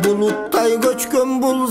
Bulutтай göçkön bul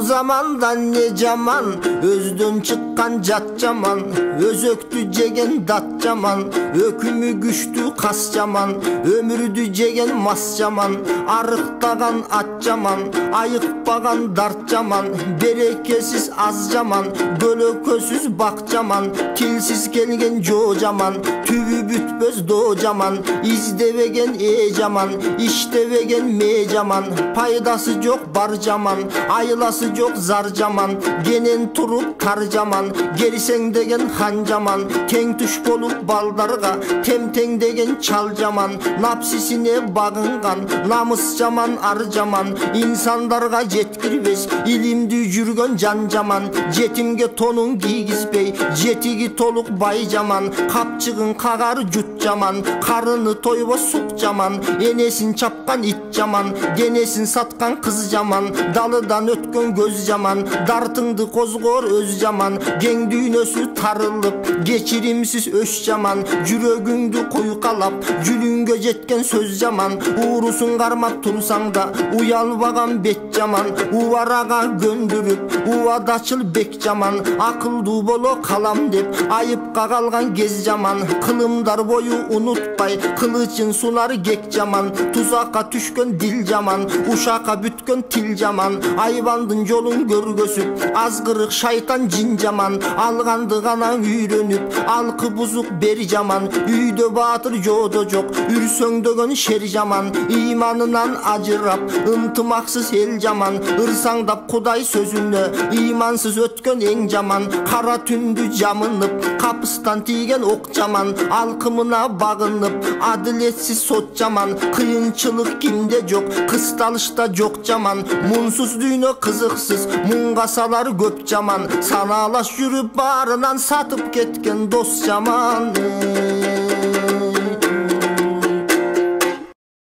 zamandan ne jaman, özden çıkkan jat jaman, özöktü jegen dat jaman, ökümü güçtü kas jaman, ömürdü jegen mas jaman, arıktagan at jaman, ayıkpagan dart jaman, berekesiz az jaman, gölökösüz bak jaman, tilsiz kelgen jo jaman, tübü bütböz do jaman, izdevegen e jaman, iştevegen me jaman, paydası yok bar jaman, ayılası yok zar jaman, genen turup tar jaman, gerisen degen han jaman, teng tuş bolup baldarga, temteng degen çal jaman, napsisine bagıngan, namыс jaman ar jaman, insandarga jetkirбес, ilimdi жүргөн жан жаман, жетимге тонун кийгизбей, жетиги толук бай жаман, капчыгын кагар жут жаман, карыны тойбо сук жаман, энесин чапкан ит жаман, денесин саткан кыз жаман, далыдан өткөн көз жаман, дартыңды козгор өз жаман, кең дүйнөсү тарылып, кечиримсиз өч жаман, жүрөгүңдү куйкалап, жүлүнгө жеткен сөз жаман, уурусун кармап турсаң да, уялбаган бет жаман, убарага көндүрүп, убадачыл бек жаман, акылдуу боло калам деп, айыпка калган кез жаман, кылымдар бою унутпай, кылычын сунар кек жаман, тузакка түшкөн дил жаман, ушакка бүткөн тил жаман, айбандын жолун көргөзүп, азгырык шайтан жин жаман, алганды гана үйрөнүп, алкы бузук бер жаман, үйдө баатыр жодо жок, үрсөңдөгөн шер жаман, ыйманынан ажырап, ынтымаксыз эл жаман, ырсаңдап кудай сөзүнө, ыймансыз өткөн эң жаман, кара түндү жамынып, капыстан тийген ок жаман, алкымына багынып, адилетсиз сот жаман, кыйынчылык кимде жок, кысталышта жок жаман, мунсуз дүйнө кызыксыз, мунга салар көп жаман, санаалаш жүрүп баарынан сатып кеткен дос жаман.